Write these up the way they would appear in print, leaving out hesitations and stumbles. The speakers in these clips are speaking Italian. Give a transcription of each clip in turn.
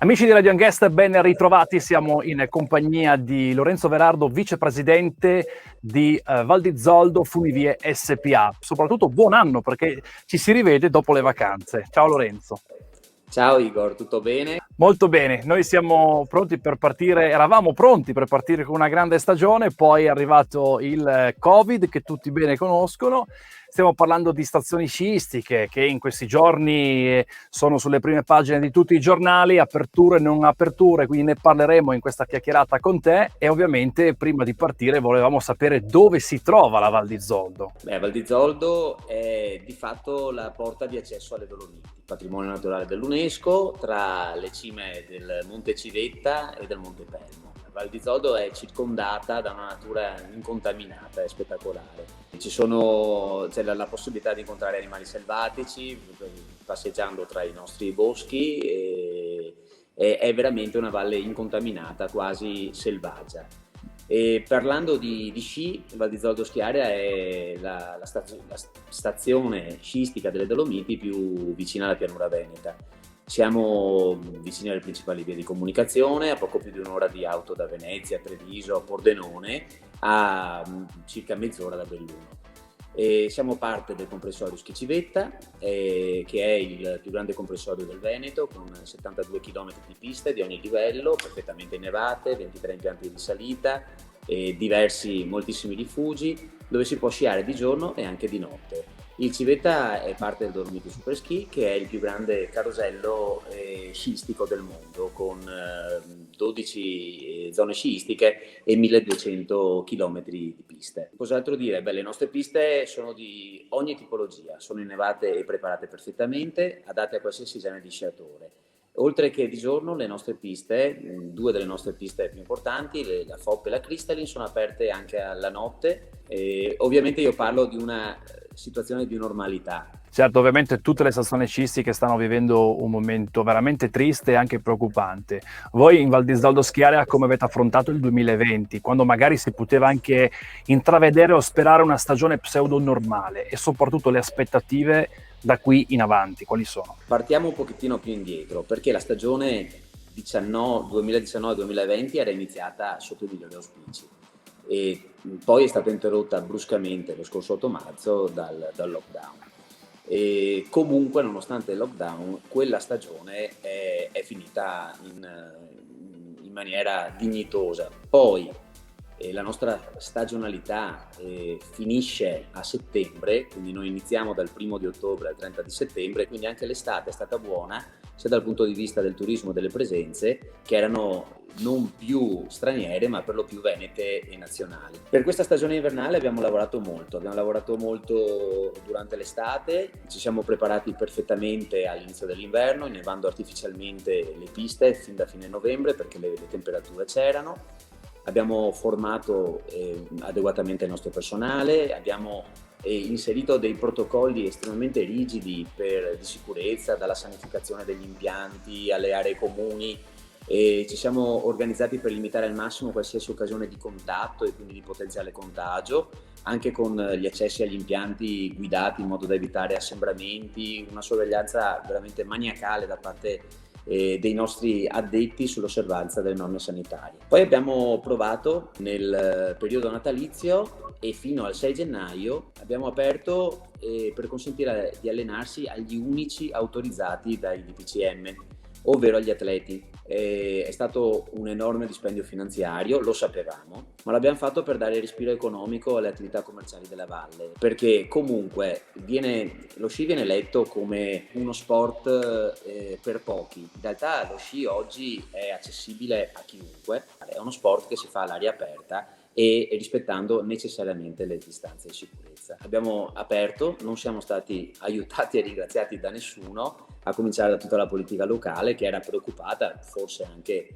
Amici di Radio Anguest, ben ritrovati. Siamo in compagnia di Lorenzo Verardo, vicepresidente di Val di Zoldo Funivie SPA. Soprattutto buon anno, perché ci si rivede dopo le vacanze. Ciao Lorenzo. Ciao Igor, tutto bene? Molto bene, noi siamo pronti per partire, eravamo pronti per partire con una grande stagione, poi è arrivato il Covid che tutti bene conoscono. Stiamo parlando di stazioni sciistiche che in questi giorni sono sulle prime pagine di tutti i giornali, aperture e non aperture, quindi ne parleremo in questa chiacchierata con te. E ovviamente prima di partire volevamo sapere dove si trova la Val di Zoldo. Val di Zoldo è di fatto la porta di accesso alle Dolomiti, patrimonio naturale dell'UNESCO, tra le cime del Monte Civetta e del Monte Pelmo. Val di Zoldo è circondata da una natura incontaminata, è spettacolare. C'è la possibilità di incontrare animali selvatici passeggiando tra i nostri boschi e è veramente una valle incontaminata, quasi selvaggia. E parlando di sci, Val di Zoldo Ski Area è la stazione sciistica delle Dolomiti più vicina alla pianura veneta. Siamo vicini alle principali vie di comunicazione, a poco più di un'ora di auto da Venezia, Treviso, Pordenone, a circa mezz'ora da Belluno. E siamo parte del comprensorio Ski Civetta, che è il più grande comprensorio del Veneto, con 72 km di piste di ogni livello, perfettamente innevate, 23 impianti di salita e moltissimi rifugi, dove si può sciare di giorno e anche di notte. Il Civetta è parte del Dolomiti Super Ski, che è il più grande carosello sciistico del mondo, con 12 zone sciistiche e 1200 km di piste. Cos'altro dire? Le nostre piste sono di ogni tipologia, sono innevate e preparate perfettamente, adatte a qualsiasi genere di sciatore. Oltre che di giorno, le nostre piste, due delle nostre piste più importanti, la FOP e la Crystalline, sono aperte anche alla notte. E ovviamente io parlo di una situazione di normalità. Certo, ovviamente tutte le stazioni sciistiche stanno vivendo un momento veramente triste e anche preoccupante. Voi in Val di Zoldo Ski Area come avete affrontato il 2020, quando magari si poteva anche intravedere o sperare una stagione pseudo normale, e soprattutto le aspettative da qui in avanti, quali sono? Partiamo un pochettino più indietro, perché la stagione 2019-2020 era iniziata sotto i migliori auspici e poi è stata interrotta bruscamente lo scorso 8 marzo dal lockdown. E comunque, nonostante il lockdown, quella stagione è finita in maniera dignitosa. Poi la nostra stagionalità finisce a settembre, quindi noi iniziamo dal 1° di ottobre al 30 di settembre, quindi anche l'estate è stata buona, sia dal punto di vista del turismo e delle presenze, che erano non più straniere ma per lo più venete e nazionali. Per questa stagione invernale abbiamo lavorato molto durante l'estate, ci siamo preparati perfettamente all'inizio dell'inverno, innevando artificialmente le piste fin da fine novembre perché le temperature c'erano. Abbiamo formato adeguatamente il nostro personale, abbiamo inserito dei protocolli estremamente rigidi di sicurezza, dalla sanificazione degli impianti alle aree comuni, e ci siamo organizzati per limitare al massimo qualsiasi occasione di contatto e quindi di potenziale contagio, anche con gli accessi agli impianti guidati in modo da evitare assembramenti, una sorveglianza veramente maniacale da parte dei nostri addetti sull'osservanza delle norme sanitarie. Poi abbiamo provato nel periodo natalizio e fino al 6 gennaio abbiamo aperto per consentire di allenarsi agli unici autorizzati dai DPCM, ovvero agli atleti. È stato un enorme dispendio finanziario, lo sapevamo, ma l'abbiamo fatto per dare respiro economico alle attività commerciali della valle, perché comunque lo sci viene letto come uno sport per pochi. In realtà lo sci oggi è accessibile a chiunque, è uno sport che si fa all'aria aperta e rispettando necessariamente le distanze di sicurezza. Abbiamo aperto, non siamo stati aiutati e ringraziati da nessuno, a cominciare da tutta la politica locale che era preoccupata, forse anche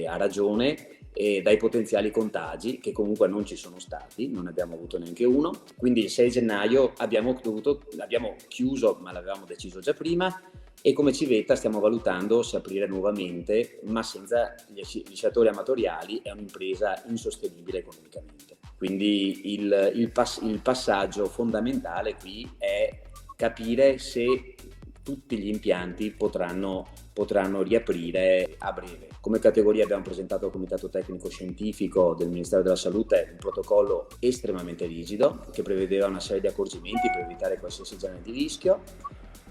a ragione, dai potenziali contagi che comunque non ci sono stati, non ne abbiamo avuto neanche uno. Quindi il 6 gennaio abbiamo chiuso, ma l'avevamo deciso già prima, e come Civetta stiamo valutando se aprire nuovamente, ma senza gli sciatori amatoriali è un'impresa insostenibile economicamente. Quindi il passaggio fondamentale qui è capire se tutti gli impianti potranno riaprire a breve. Come categoria abbiamo presentato al Comitato Tecnico Scientifico del Ministero della Salute un protocollo estremamente rigido che prevedeva una serie di accorgimenti per evitare qualsiasi genere di rischio.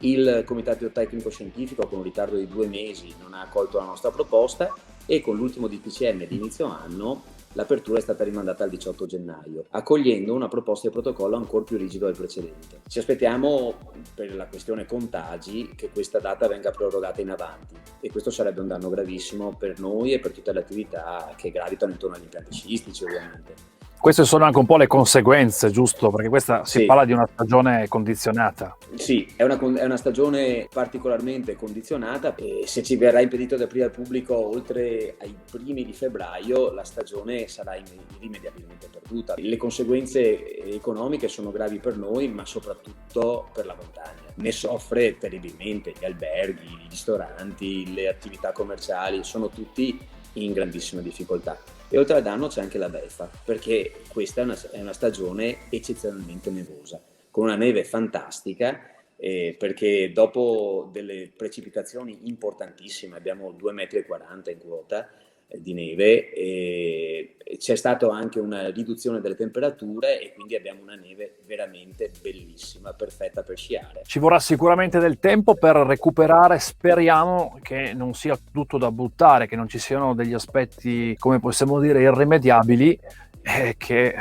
Il Comitato Tecnico Scientifico, con un ritardo di 2 mesi, non ha accolto la nostra proposta e con l'ultimo DPCM di inizio anno l'apertura è stata rimandata al 18 gennaio, accogliendo una proposta di protocollo ancora più rigido del precedente. Ci aspettiamo, per la questione contagi, che questa data venga prorogata in avanti e questo sarebbe un danno gravissimo per noi e per tutte le attività che gravitano intorno agli impianti sciistici, ovviamente. Queste sono anche un po' le conseguenze, giusto? Perché questa si Sì. parla di una stagione condizionata. Sì, è una stagione particolarmente condizionata e se ci verrà impedito di aprire al pubblico oltre ai primi di febbraio, la stagione sarà irrimediabilmente perduta. Le conseguenze economiche sono gravi per noi, ma soprattutto per la montagna. Ne soffre terribilmente gli alberghi, i ristoranti, le attività commerciali, sono tutti in grandissima difficoltà. E oltre al danno c'è anche la beffa, perché questa è una stagione eccezionalmente nevosa, con una neve fantastica, perché dopo delle precipitazioni importantissime, abbiamo 2,40 metri in quota di neve, c'è stata anche una riduzione delle temperature e quindi abbiamo una neve veramente bellissima, perfetta per sciare. Ci vorrà sicuramente del tempo per recuperare, speriamo che non sia tutto da buttare, che non ci siano degli aspetti, come possiamo dire, irrimediabili, e che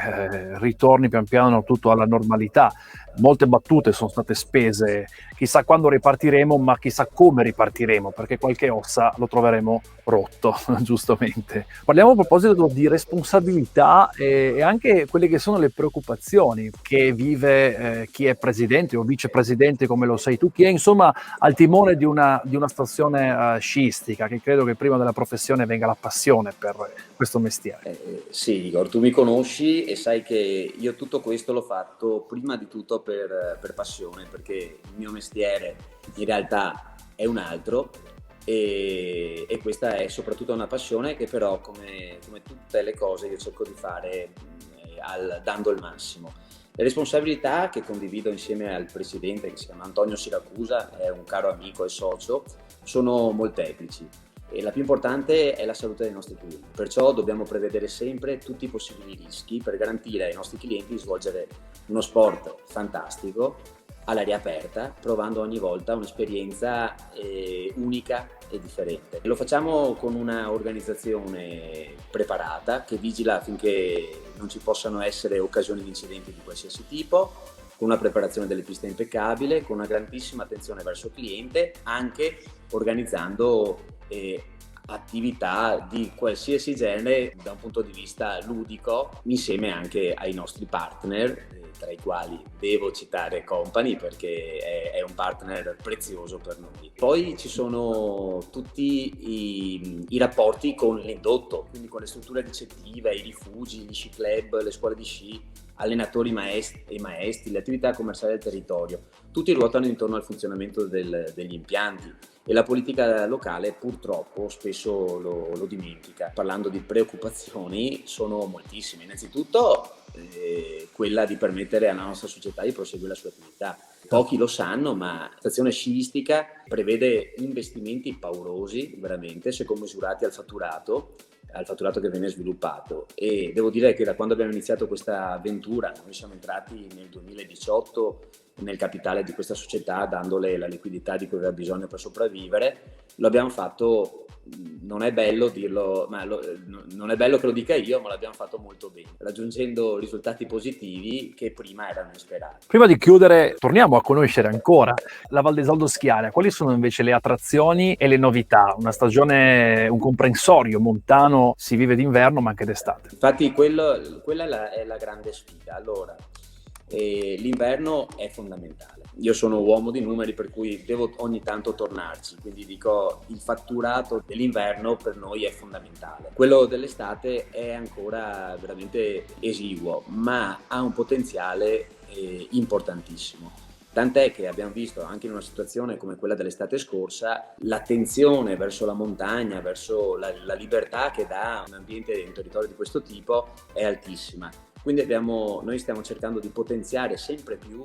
ritorni pian piano tutto alla normalità. Molte battute sono state spese, chissà quando ripartiremo, ma chissà come ripartiremo, perché qualche ossa lo troveremo rotto, giustamente. Parliamo a proposito di responsabilità e anche quelle che sono le preoccupazioni che vive chi è presidente o vicepresidente, come lo sei tu, chi è insomma al timone di una stazione sciistica, che credo che prima della professione venga la passione per questo mestiere. Sì, Igor, tu mi conosci e sai che io tutto questo l'ho fatto prima di tutto per passione, perché il mio mestiere in realtà è un altro e questa è soprattutto una passione che però come tutte le cose io cerco di fare dando il massimo. Le responsabilità che condivido insieme al presidente, che si chiama Antonio Siracusa, è un caro amico e socio, sono molteplici. E la più importante è la salute dei nostri clienti, perciò dobbiamo prevedere sempre tutti i possibili rischi per garantire ai nostri clienti di svolgere uno sport fantastico all'aria aperta, provando ogni volta un'esperienza unica e differente. Lo facciamo con una organizzazione preparata che vigila affinché non ci possano essere occasioni di incidenti di qualsiasi tipo, con una preparazione delle piste impeccabile, con una grandissima attenzione verso il cliente, anche organizzando attività di qualsiasi genere da un punto di vista ludico, insieme anche ai nostri partner, tra i quali devo citare Company perché è un partner prezioso per noi. Poi ci sono tutti i rapporti con l'indotto, quindi con le strutture ricettive, i rifugi, gli sci club, le scuole di sci, allenatori e maestri, le attività commerciali del territorio. Tutti ruotano intorno al funzionamento degli impianti e la politica locale purtroppo spesso lo dimentica. Parlando di preoccupazioni sono moltissime. Innanzitutto quella di permettere alla nostra società di proseguire la sua attività. Pochi lo sanno, ma la stazione sciistica prevede investimenti paurosi, veramente, se commisurati al fatturato che viene sviluppato, e devo dire che da quando abbiamo iniziato questa avventura, noi siamo entrati nel 2018 nel capitale di questa società dandole la liquidità di cui aveva bisogno per sopravvivere, lo abbiamo fatto, non è bello dirlo, non è bello che lo dica io, ma l'abbiamo fatto molto bene, raggiungendo risultati positivi che prima erano insperati. Prima di chiudere, torniamo a conoscere ancora la Val d'Esaldo Schiaria. Quali sono invece le attrazioni e le novità? Una stagione, un comprensorio montano, si vive d'inverno ma anche d'estate. Infatti quella è la grande sfida. Allora, l'inverno è fondamentale. Io sono uomo di numeri, per cui devo ogni tanto tornarci, quindi dico il fatturato dell'inverno per noi è fondamentale. Quello dell'estate è ancora veramente esiguo, ma ha un potenziale importantissimo. Tant'è che abbiamo visto anche in una situazione come quella dell'estate scorsa, l'attenzione verso la montagna, verso la libertà che dà un ambiente e un territorio di questo tipo è altissima. Quindi noi stiamo cercando di potenziare sempre più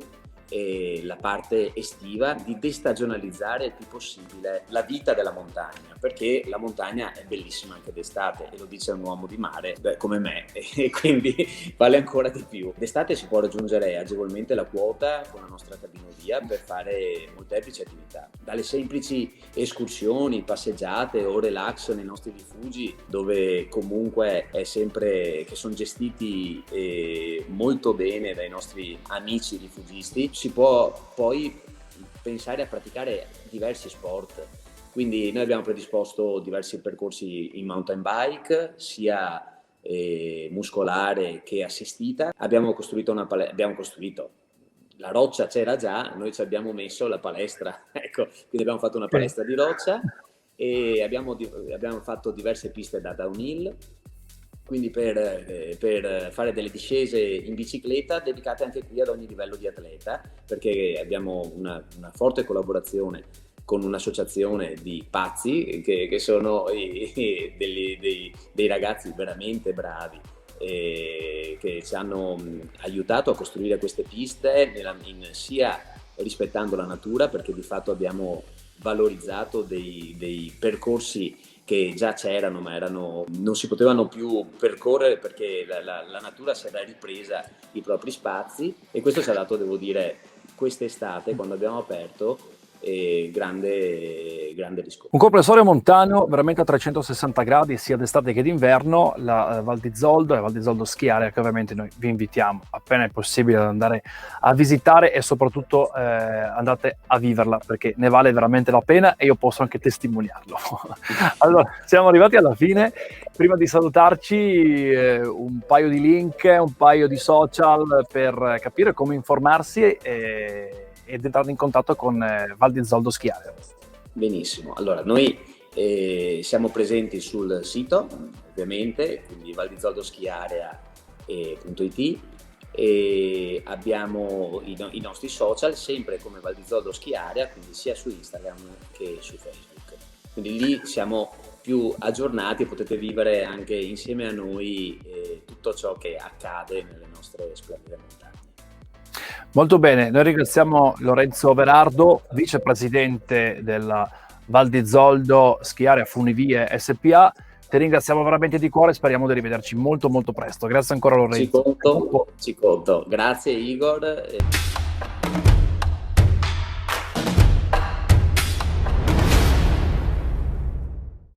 la parte estiva, di destagionalizzare il più possibile la vita della montagna, perché la montagna è bellissima anche d'estate, e lo dice un uomo di mare come me, e quindi vale ancora di più. D'estate si può raggiungere agevolmente la quota con la nostra cabinovia per fare molteplici attività, dalle semplici escursioni, passeggiate o relax nei nostri rifugi, dove comunque è sempre che sono gestiti molto bene dai nostri amici rifugisti. Si può poi pensare a praticare diversi sport, quindi noi abbiamo predisposto diversi percorsi in mountain bike, sia muscolare che assistita. Abbiamo costruito la roccia c'era già, noi ci abbiamo messo la palestra, ecco, quindi abbiamo fatto una palestra di roccia e abbiamo fatto diverse piste da downhill, quindi per fare delle discese in bicicletta dedicate anche qui ad ogni livello di atleta, perché abbiamo una forte collaborazione con un'associazione di pazzi che sono dei ragazzi veramente bravi, che ci hanno aiutato a costruire queste piste sia rispettando la natura, perché di fatto abbiamo valorizzato dei percorsi che già c'erano ma non si potevano più percorrere perché la natura si era ripresa i propri spazi, e questo ci ha dato, devo dire, quest'estate, quando abbiamo aperto, grande riscontro. Un comprensorio montano veramente a 360 gradi sia d'estate che d'inverno, la Val di Zoldo Ski Area, che ovviamente noi vi invitiamo appena è possibile ad andare a visitare, e soprattutto andate a viverla, perché ne vale veramente la pena e io posso anche testimoniarlo. Allora, siamo arrivati alla fine. Prima di salutarci, un paio di link, un paio di social per capire come informarsi ed entrare in contatto con Val di Zoldo Ski Area. Benissimo, allora noi siamo presenti sul sito, ovviamente, quindi valdizoldoschiarea.it, e abbiamo i nostri social sempre come Val di Zoldo Ski Area, quindi sia su Instagram che su Facebook. Quindi lì siamo più aggiornati e potete vivere anche insieme a noi tutto ciò che accade nelle nostre splendide montagne. Molto bene, noi ringraziamo Lorenzo Verardo, vicepresidente della Val di Zoldo Ski Area Funivie SPA. Ti ringraziamo veramente di cuore e speriamo di rivederci molto molto presto. Grazie ancora Lorenzo. Ci conto. Grazie Igor.